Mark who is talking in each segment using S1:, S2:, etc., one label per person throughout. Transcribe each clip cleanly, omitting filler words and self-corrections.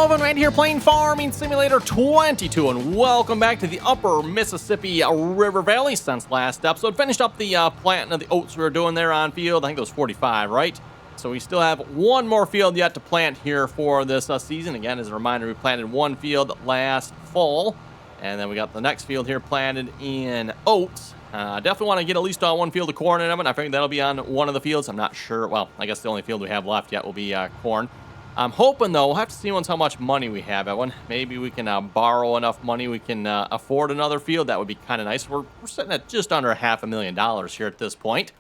S1: everyone, right here playing Farming Simulator 22, and welcome back to the Upper Mississippi River Valley. Since last episode, finished up the planting of the oats we were doing there on field. I think it was 45, right? So we still have one more field yet to plant here for this season. Again, as a reminder, we planted one field last fall, and then we got the next field here planted in oats. Definitely want to get at least on one field of corn in them, and I think that'll be on one of the fields. I'm not sure. Well, I guess the only field we have left yet will be corn. I'm hoping, though, we'll have to see once how much money we have, Evan. Maybe we can borrow enough money we can afford another field. That would be kind of nice. We're sitting at just under $500,000 here at this point.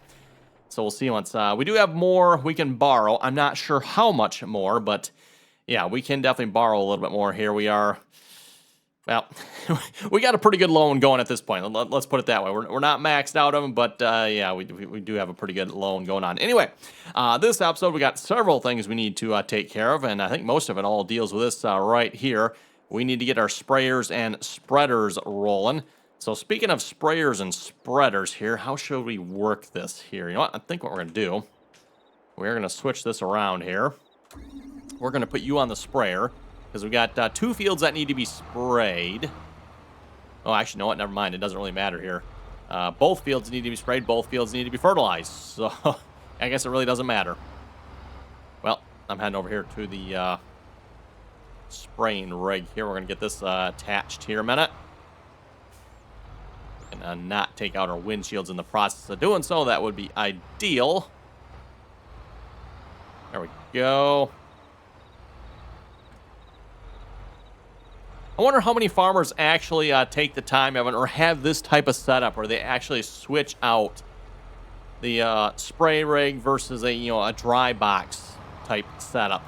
S1: So we'll see once. We do have more we can borrow. I'm not sure how much more, but yeah, we can definitely borrow a little bit more here. We are, well, we got a pretty good loan going at this point. Let's put it that way. We're not maxed out of them, but yeah, we do have a pretty good loan going on. Anyway, this episode, we got several things we need to take care of, and I think most of it all deals with this right here. We need to get our sprayers and spreaders rolling. So speaking of sprayers and spreaders here, how should we work this here? You know what? I think what we're going to do, we're going to switch this around here. We're going to put you on the sprayer, because we got two fields that need to be sprayed. Oh, actually, no, what? Never mind. It doesn't really matter here. Both fields need to be sprayed. Both fields need to be fertilized. So I guess it really doesn't matter. Well, I'm heading over here to the spraying rig here. We're going to get this attached here a minute. And not take out our windshields in the process of doing so. That would be ideal. There we go. I wonder how many farmers actually take the time, Evan, or have this type of setup where they actually switch out the spray rig versus a dry box type setup.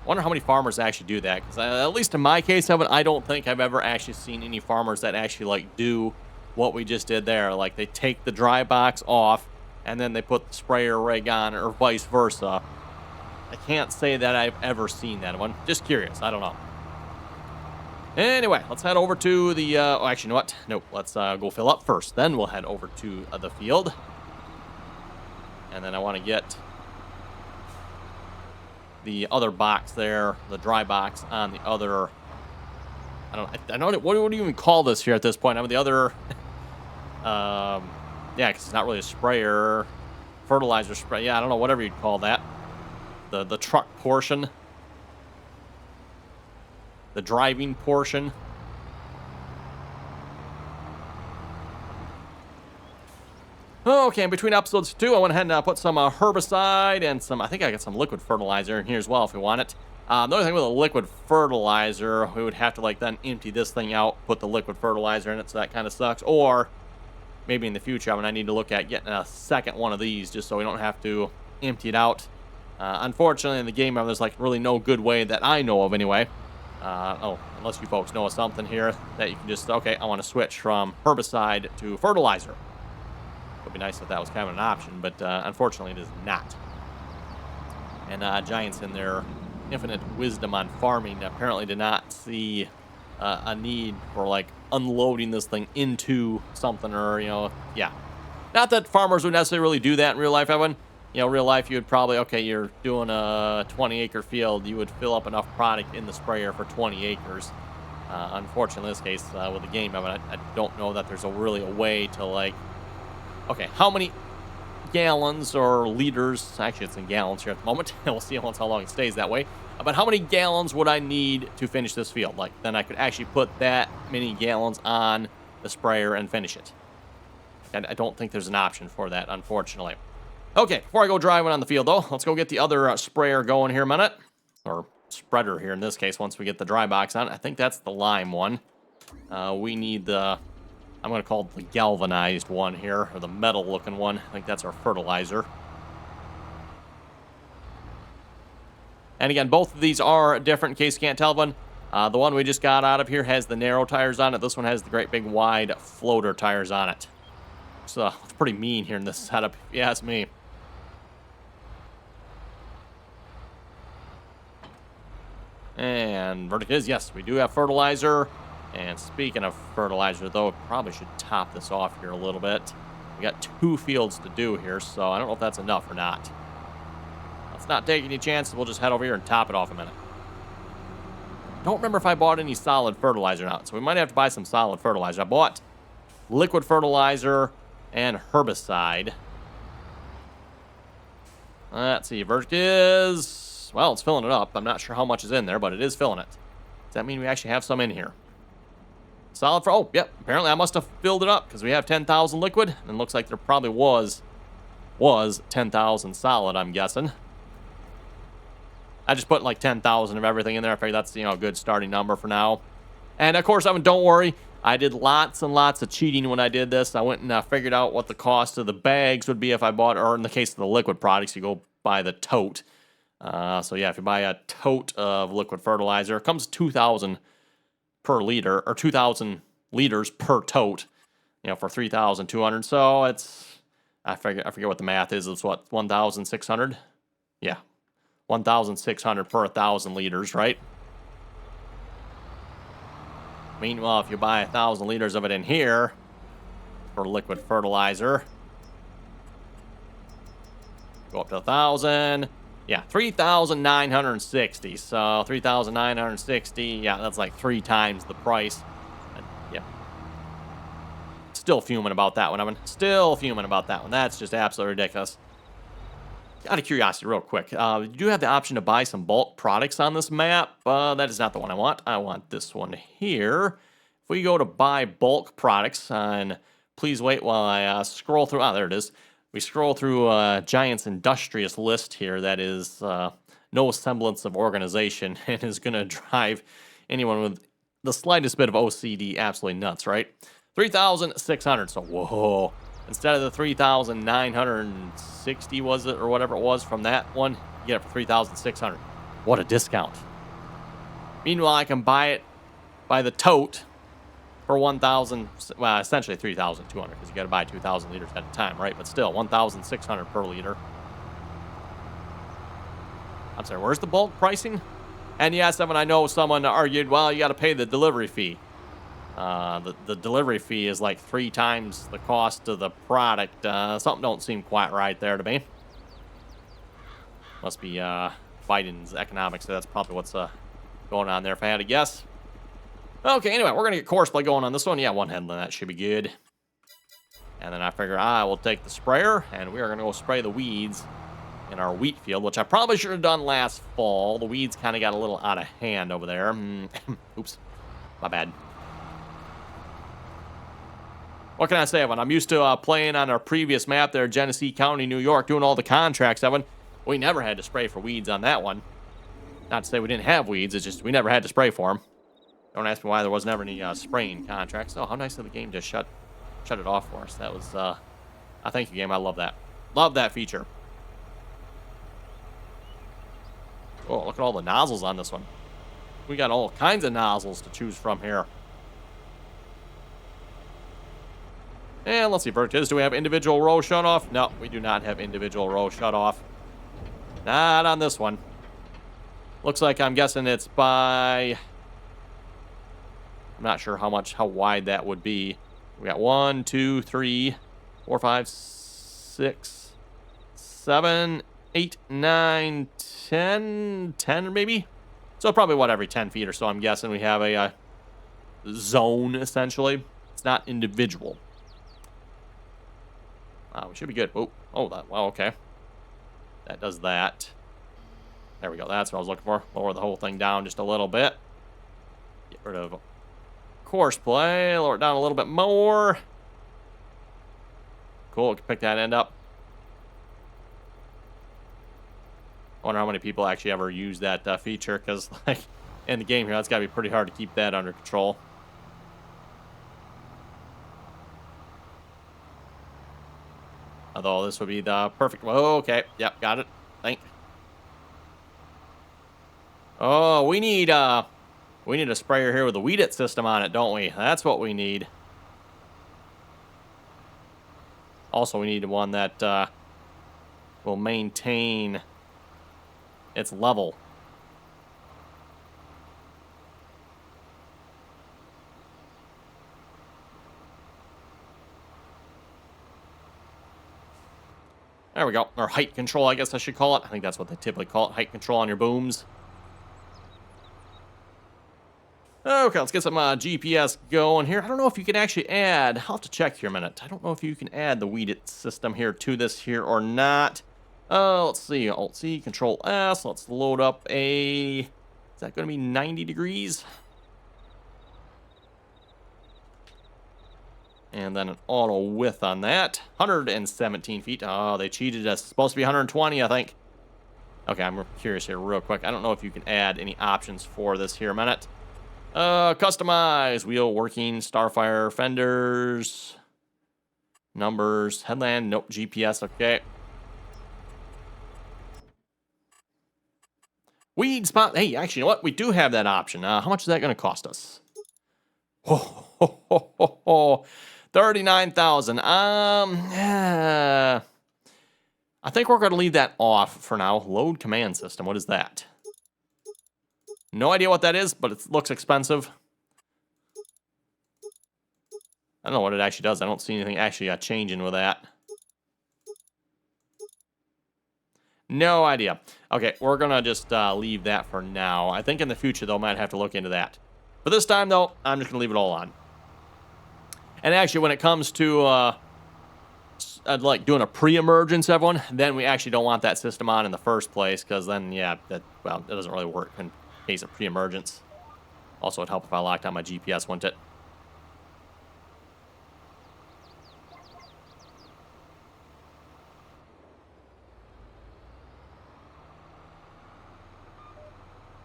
S1: I wonder how many farmers actually do that, because at least in my case, Evan, I don't think I've ever actually seen any farmers that actually do what we just did there. Like, they take the dry box off and then they put the sprayer rig on, or vice versa. I can't say that I've ever seen that one. Just curious. I don't know. Anyway, let's head over to the, oh, actually, you know what? Nope, let's go fill up first. Then we'll head over to the field. And then I want to get the other box there, the dry box on the other, I don't know, what do you even call this here at this point? I mean, the other, yeah, because it's not really a sprayer, fertilizer spray. Yeah, I don't know, whatever you'd call that. The truck portion. The driving portion. Okay, in between episodes too, I went ahead and put some herbicide and some, I think I got some liquid fertilizer in here as well if we want it. The only thing with a liquid fertilizer, we would have to then empty this thing out, put the liquid fertilizer in it, so that kind of sucks. Or maybe in the future, I need to look at getting a second one of these just so we don't have to empty it out. Unfortunately, in the game, there's really no good way that I know of anyway. Unless you folks know of something here that you can just, okay, I want to switch from herbicide to fertilizer. It would be nice if that was kind of an option, but unfortunately it is not. And Giants, in their infinite wisdom on farming, apparently did not see a need for unloading this thing into something, or yeah. Not that farmers would necessarily really do that in real life, Evan. Real life, you would probably, okay, you're doing a 20-acre field, you would fill up enough product in the sprayer for 20 acres. Unfortunately, in this case, with the game, I don't know that there's really a way to, okay, how many gallons or liters, actually it's in gallons here at the moment, we'll see how long it stays that way, but how many gallons would I need to finish this field? Then I could actually put that many gallons on the sprayer and finish it. And I don't think there's an option for that, unfortunately. Okay, before I go driving on the field, though, let's go get the other sprayer going here a minute. Or spreader here in this case, once we get the dry box on. I think that's the lime one. We need the, I'm going to call it the galvanized one here, or the metal-looking one. I think that's our fertilizer. And again, both of these are different, in case you can't tell one. The one we just got out of here has the narrow tires on it. This one has the great big wide floater tires on it. So it's pretty mean here in this setup, if you ask me. And verdict is, yes, we do have fertilizer. And speaking of fertilizer, though, probably should top this off here a little bit. We got 2 fields to do here, so I don't know if that's enough or not. Let's not take any chances. We'll just head over here and top it off a minute. Don't remember if I bought any solid fertilizer or not, so we might have to buy some solid fertilizer. I bought liquid fertilizer and herbicide. Let's see, Vertic is, well, it's filling it up. I'm not sure how much is in there, but it is filling it. Does that mean we actually have some in here? Solid for, oh, yep, apparently I must have filled it up because we have 10,000 liquid, and it looks like there probably was 10,000 solid, I'm guessing. I just put like 10,000 of everything in there. I figure that's, you know, a good starting number for now. And of course, don't worry, I did lots and lots of cheating when I did this. I went and figured out what the cost of the bags would be if I bought, or in the case of the liquid products, you go buy the tote. So yeah, if you buy a tote of liquid fertilizer, it comes 2,000 per liter, or 2,000 liters per tote, you know, for 3,200. So it's, I forget what the math is. It's what, 1,600? Yeah, 1,600 per 1,000 liters, right? Meanwhile, if you buy 1,000 liters of it in here for liquid fertilizer, go up to 1,000. Yeah, 3,960. So 3,960. Yeah, that's like 3 times the price. And, yeah. Still fuming about that one, Evan. Still fuming about that one. That's just absolutely ridiculous. Out of curiosity, real quick, you do have the option to buy some bulk products on this map. That is not the one I want. I want this one here. If we go to buy bulk products, and please wait while I scroll through. Ah, there it is. We scroll through Giant's Industrious list here that is no semblance of organization and is going to drive anyone with the slightest bit of OCD absolutely nuts, right? 3,600. So, whoa. Instead of the 3,960, was it, or whatever it was from that one, you get it for 3,600. What a discount. Meanwhile, I can buy it by the tote for 1,000, well, essentially 3,200, because you got to buy 2,000 liters at a time, right? But still, 1,600 per liter. I'm sorry, where's the bulk pricing? And yes, Evan, I know someone argued, well, you got to pay the delivery fee. The delivery fee is like 3 times the cost of the product. Something don't seem quite right there to me. Must be Biden's economics. So that's probably what's going on there if I had to guess. Okay, anyway, we're going to get course play going on this one. Yeah, one headland, that should be good. And then I figure I will take the sprayer, and we are going to go spray the weeds in our wheat field, which I probably should have done last fall. The weeds kind of got a little out of hand over there. Oops, my bad. What can I say, Evan? I'm used to playing on our previous map there, Genesee County, New York, doing all the contracts, Evan. We never had to spray for weeds on that one. Not to say we didn't have weeds, it's just we never had to spray for them. Don't ask me why there was never any spraying contracts. Oh, how nice of the game to shut it off for us. That was, thank you, game. I love that. Love that feature. Oh, look at all the nozzles on this one. We got all kinds of nozzles to choose from here. And let's see, Vertic, do we have individual row shut off? No, we do not have individual row shut off. Not on this one. Looks like I'm guessing it's by... I'm not sure how wide that would be. We got 1, 2, 3, 4, 5, 6, 7, 8, 9, 10 maybe? So probably, what, every 10 feet or so, I'm guessing we have a zone, essentially. It's not individual. We should be good. Oh, well, okay. That does that. There we go. That's what I was looking for. Lower the whole thing down just a little bit. Get rid of course play. Lower it down a little bit more. Cool. We can pick that end up. I wonder how many people actually ever use that feature, because like in the game here, that's got to be pretty hard to keep that under control. Although this would be the perfect... Oh, okay. Yep, got it. Thank. Oh, we need a sprayer here with a weed it system on it, don't we? That's what we need. Also, we need one that will maintain its level. There we go. Or height control, I guess I should call it. I think that's what they typically call it. Height control on your booms. Okay, let's get some GPS going here. I don't know if you can actually add, I'll have to check here a minute. I don't know if you can add the weeded system here to this here or not. Let's see, Alt-C, Control-S. Let's load up a, is that going to be 90 degrees? And then an auto width on that. 117 feet. Oh, they cheated us. It's supposed to be 120, I think. Okay, I'm curious here real quick. I don't know if you can add any options for this here a minute. Customize. Wheel working. Starfire. Fenders. Numbers. Headland. Nope. GPS. Okay. Weed spot. Hey, actually, you know what? We do have that option. How much is that going to cost us? Oh, 39,000. Yeah. I think we're going to leave that off for now. Load command system. What is that? No idea what that is, but it looks expensive. I don't know what it actually does. I don't see anything actually changing with that. No idea. Okay, we're going to just leave that for now. I think in the future, though, I might have to look into that. But this time, though, I'm just going to leave it all on. And actually, when it comes to like doing a pre-emergence, everyone, then we actually don't want that system on in the first place, because then, yeah, that doesn't really work in case of pre-emergence. Also, it'd help if I locked on my GPS, wouldn't it?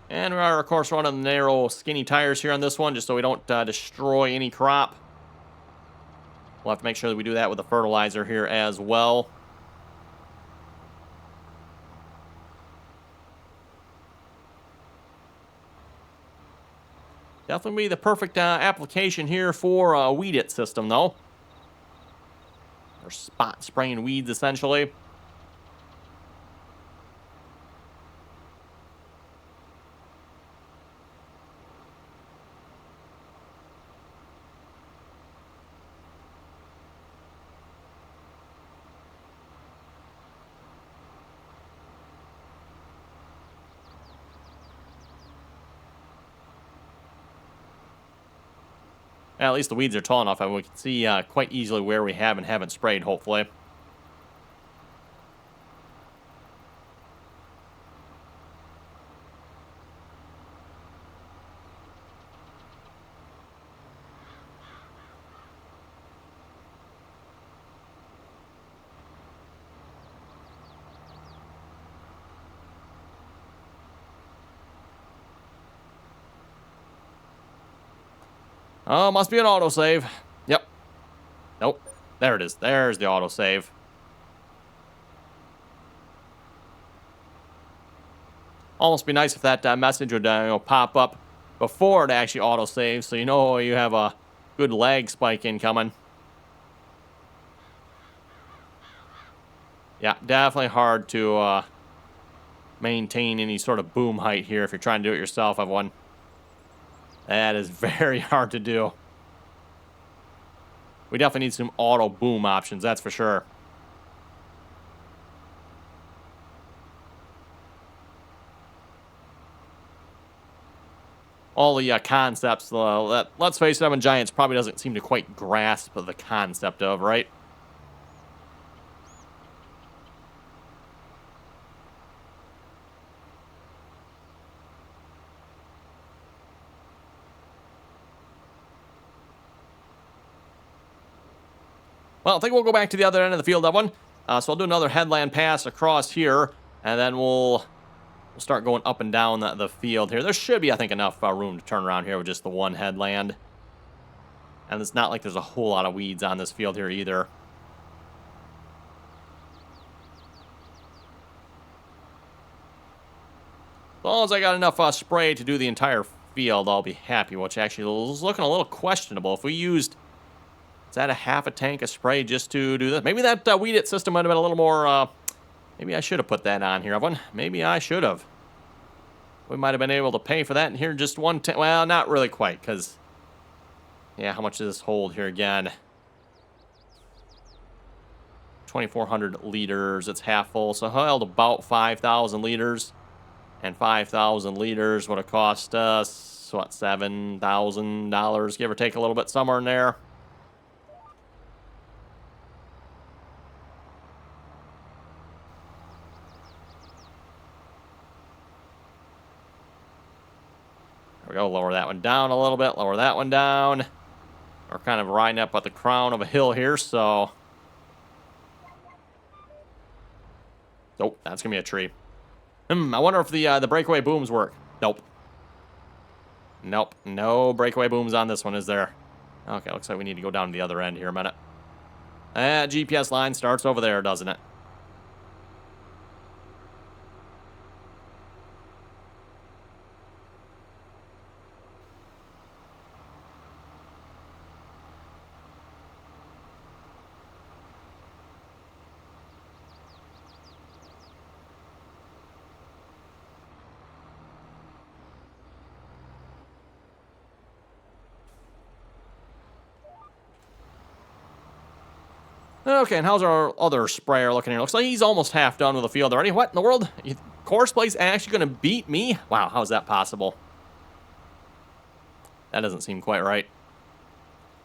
S1: And we are, of course, running the narrow, skinny tires here on this one, just so we don't destroy any crop. We'll have to make sure that we do that with the fertilizer here as well. Definitely be the perfect application here for a weed it system, though. Or spot spraying weeds, essentially. At least the weeds are tall enough, and we can see quite easily where we have and haven't sprayed, hopefully. Oh, must be an autosave. Yep. Nope. There it is. There's the autosave. Almost be nice if that message would pop up before it actually autosaves, so you know you have a good lag spike incoming. Yeah, definitely hard to maintain any sort of boom height here if you're trying to do it yourself, everyone. That is very hard to do. We definitely need some auto boom options, that's for sure. All the concepts, that, let's face it, Evan Giants probably doesn't seem to quite grasp the concept of, right? Well, I think we'll go back to the other end of the field, Evan. So I'll do another headland pass across here, and then we'll start going up and down the field here. There should be, I think, enough room to turn around here with just the one headland. And it's not like there's a whole lot of weeds on this field here either. As long as I got enough spray to do the entire field, I'll be happy, which actually is looking a little questionable. If we used, is that a half a tank of spray just to do this? Maybe that weed it system might have been a little more, maybe I should have put that on here, everyone. Maybe I should have. We might have been able to pay for that in here just one tank. Well, not really quite, because, yeah, how much does this hold here again? 2,400 liters. It's half full, so it held about 5,000 liters. And 5,000 liters would have cost us, what, $7,000, give or take a little bit, somewhere in there. There we go, lower that one down a little bit, lower that one down. We're kind of riding up at the crown of a hill here, so... Oh, that's going to be a tree. I wonder if the breakaway booms work. Nope. Nope, no breakaway booms on this one, is there? Okay, looks like we need to go down to the other end here a minute. That GPS line starts over there, doesn't it? Okay, and how's our other sprayer looking here? Looks like he's almost half done with the field already. What in the world? Course actually going to beat me? Wow, how's that possible? That doesn't seem quite right.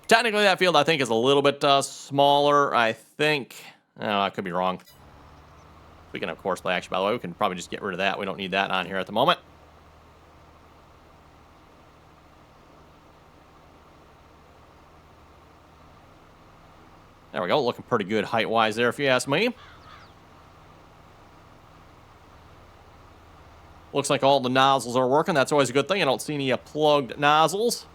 S1: Technically, that field, I think, is a little bit smaller, I think. Oh, I could be wrong. Speaking of courseplay, actually, by the way, we can probably just get rid of that. We don't need that on here at the moment. There we go, looking pretty good height-wise there, if you ask me. Looks like all the nozzles are working. That's always a good thing. I don't see any plugged nozzles.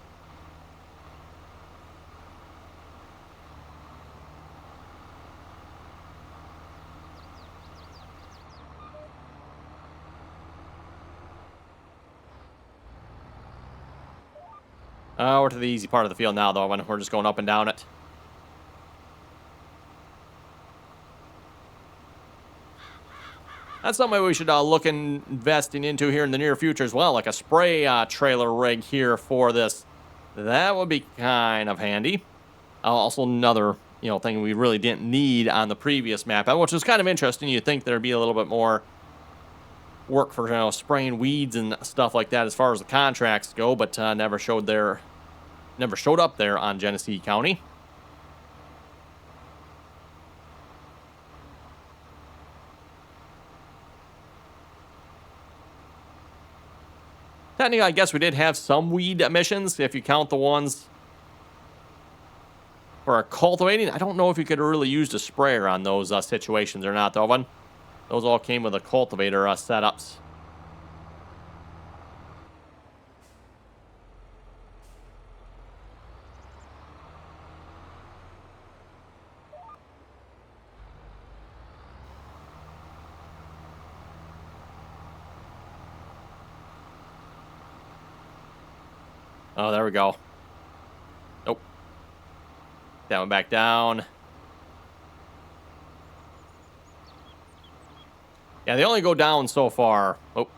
S1: We're to the easy part of the field now, though, when we're just going up and down it. That's something we should look investing into here in the near future as well, like a spray trailer rig here for this. That would be kind of handy. Also, another thing we really didn't need on the previous map, which was kind of interesting. You'd think there'd be a little bit more work for spraying weeds and stuff like that as far as the contracts go, but never showed up there on Genesee County. Technically, I guess we did have some weed emissions, if you count the ones for cultivating. I don't know if you could have really used a sprayer on those situations or not, though. Those all came with a cultivator setups. Oh, there we go. Nope. That one back down. Yeah, they only go down so far. Oh.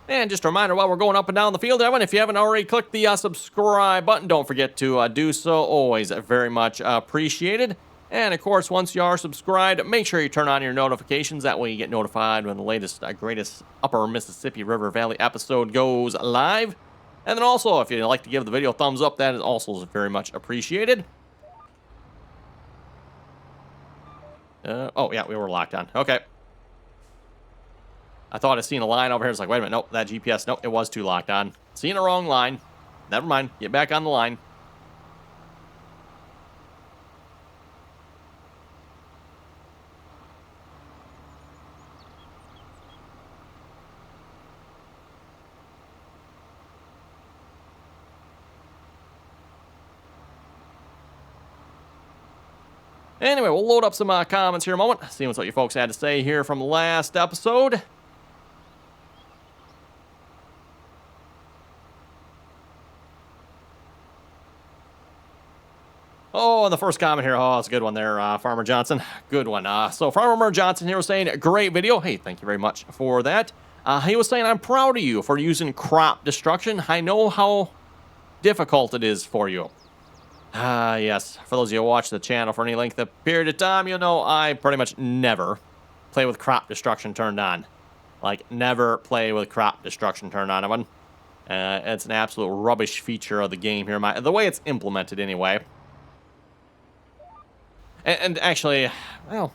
S1: And just a reminder, while we're going up and down the field, everyone, if you haven't already clicked the subscribe button, don't forget to do so. Always very much appreciated. And, of course, once you are subscribed, make sure you turn on your notifications. That way you get notified when the latest, greatest Upper Mississippi River Valley episode goes live. And then also, if you'd like to give the video a thumbs up, that is also very much appreciated. Oh, yeah, we were locked on. Okay. I thought I seen a line over here. It's like, wait a minute. Nope, that GPS. Nope, it was too locked on. Seeing the wrong line. Never mind. Get back on the line. Anyway, we'll load up some comments here in a moment. See what you folks had to say here from the last episode. Oh, and the first comment here. Oh, it's a good one there, Farmer Johnson. Good one. So Farmer Johnson here was saying, great video. Hey, thank you very much for that. He was saying, I'm proud of you for using crop destruction. I know how difficult it is for you. Yes. For those of you who watch the channel for any length of period of time, you know I pretty much never play with crop destruction turned on. Like, never play with crop destruction turned on. It's an absolute rubbish feature of the game here. The way it's implemented, anyway. And actually, well,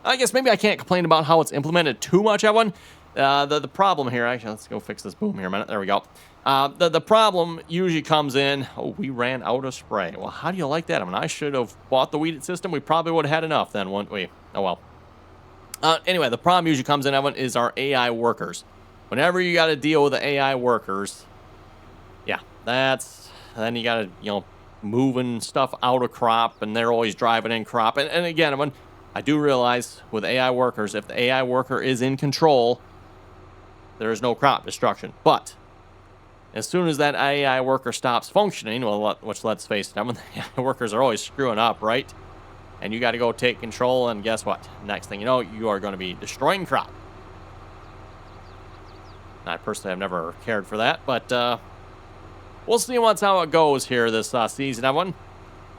S1: I guess maybe I can't complain about how it's implemented too much, Evan. The problem here, actually, let's go fix this boom here a minute. There we go. The problem usually comes in, oh, we ran out of spray. Well, how do you like that? I mean, I should have bought the weeded system. We probably would have had enough then, wouldn't we? Oh, well. Anyway, the problem usually comes in, Evan, is our AI workers. Whenever you got to deal with the AI workers, yeah, then you got to, you know, moving stuff out of crop, and they're always driving in crop. And again, Evan, I do realize with AI workers, if the AI worker is in control, there is no crop destruction. But as soon as that AI worker stops functioning, well, which let's face it, I mean, the AI workers are always screwing up, right? And you got to go take control, and guess what? Next thing you know, you are going to be destroying crop. I personally have never cared for that, but we'll see how it goes here this season, everyone.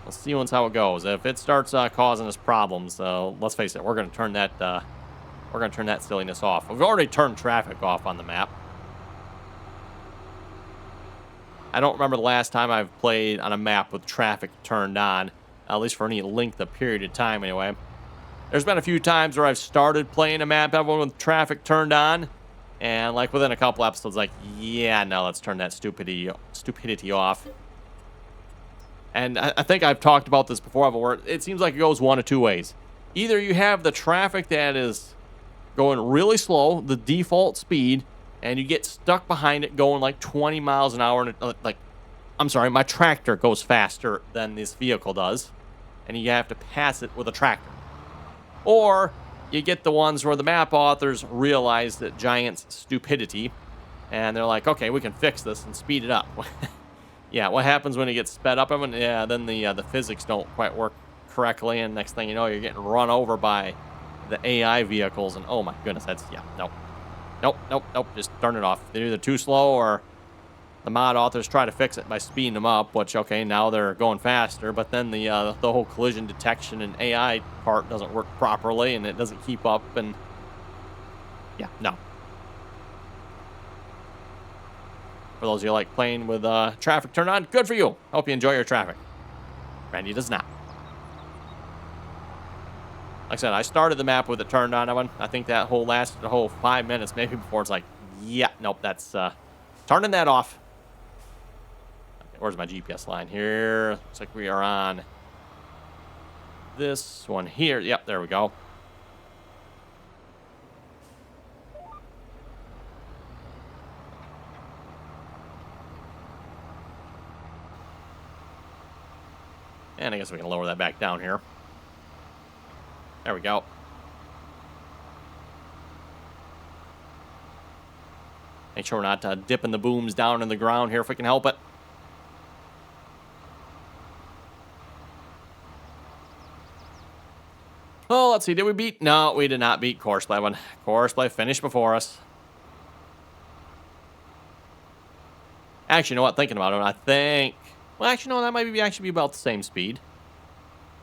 S1: We'll see how it goes. If it starts causing us problems, let's face it, we're going to turn that silliness off. We've already turned traffic off on the map. I don't remember the last time I've played on a map with traffic turned on, at least for any length of period of time anyway. There's been a few times where I've started playing a map, everyone, with traffic turned on, and like within a couple episodes, like, yeah, no, let's turn that stupidity off. And I think I've talked about this before, where it seems like it goes one of two ways. Either you have the traffic that is going really slow, the default speed, and you get stuck behind it going like 20 miles an hour. And I'm sorry, my tractor goes faster than this vehicle does, and you have to pass it with a tractor. Or you get the ones where the map authors realize that Giant's stupidity, and they're like, okay, we can fix this and speed it up. Yeah, what happens when it gets sped up? Yeah, then the physics don't quite work correctly, and next thing you know, you're getting run over by the AI vehicles, and oh my goodness, nope, just turn it off. They're either too slow, or the mod authors try to fix it by speeding them up, which, okay, now they're going faster, but then the whole collision detection and AI part doesn't work properly, and it doesn't keep up, and yeah, no. For those of you who like playing with traffic turned on, good for you. Hope you enjoy your traffic. Randy does not. Like I said, I started the map with it turned on. I think that lasted a whole 5 minutes, maybe, before it's like, yeah, nope, that's turning that off. Okay, where's my GPS line here? Looks like we are on this one here. Yep, there we go. And I guess we can lower that back down here. There we go. Make sure we're not dipping the booms down in the ground here if we can help it. Oh, let's see. Did we beat? No, we did not beat Courseplay. When Courseplay finished before us. Actually, you know what? Thinking about it, I think... Well, actually, no, that might be about the same speed.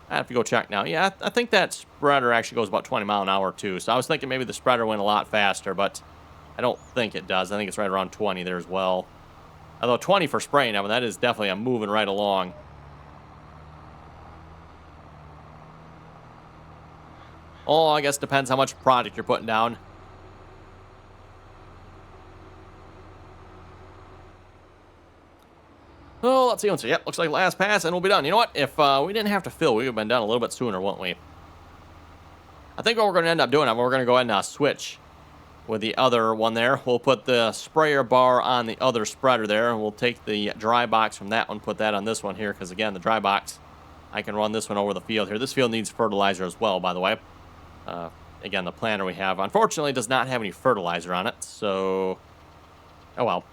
S1: I have to go check now. Yeah, I think that spreader actually goes about 20 mile an hour, too. So I was thinking maybe the spreader went a lot faster, but I don't think it does. I think it's right around 20 there as well. Although 20 for spraying, I mean, that is definitely a moving right along. Oh, I guess depends how much product you're putting down. Oh, let's see. Yep, looks like last pass, and we'll be done. You know what? If we didn't have to fill, we would have been done a little bit sooner, wouldn't we? I think what we're going to end up doing, we're going to go ahead and switch with the other one there. We'll put the sprayer bar on the other spreader there, and we'll take the dry box from that one, put that on this one here, because, again, the dry box, I can run this one over the field here. This field needs fertilizer as well, by the way. Again, the planter we have, unfortunately, does not have any fertilizer on it, so... Oh, well.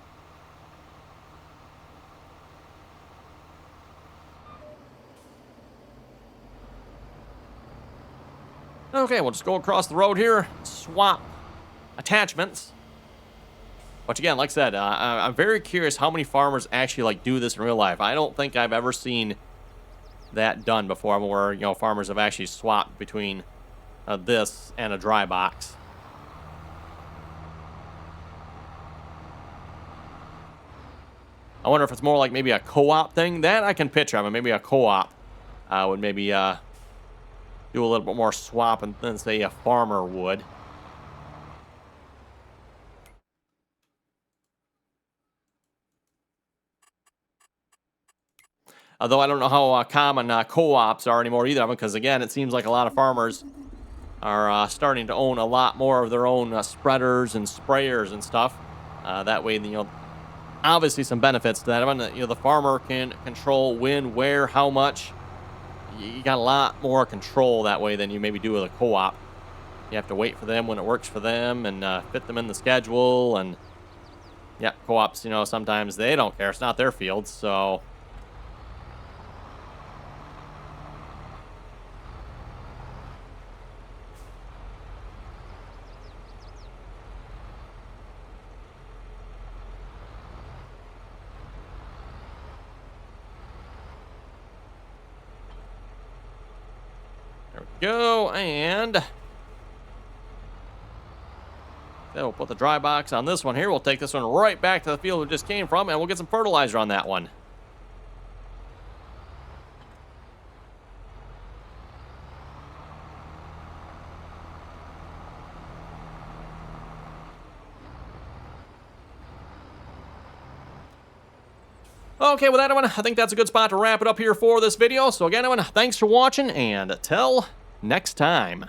S1: Okay, we'll just go across the road here, swap attachments. But again, like I said, I'm very curious how many farmers actually like do this in real life. I don't think I've ever seen that done before, where farmers have actually swapped between this and a dry box. I wonder if it's more like maybe a co-op thing. That I can picture. I mean, maybe a co-op would maybe do a little bit more swapping than, say, a farmer would. Although I don't know how common co-ops are anymore either, because again, it seems like a lot of farmers are starting to own a lot more of their own spreaders and sprayers and stuff. That way, obviously some benefits to that. I mean, the farmer can control when, where, how much. You got a lot more control that way than you maybe do with a co-op. You have to wait for them when it works for them and fit them in the schedule. And yeah, co-ops, sometimes they don't care. It's not their field, so. There we go, and then we'll put the dry box on this one here. We'll take this one right back to the field we just came from, and we'll get some fertilizer on that one. Okay, with that, everyone, I think that's a good spot to wrap it up here for this video. So again, everyone, thanks for watching, and till next time.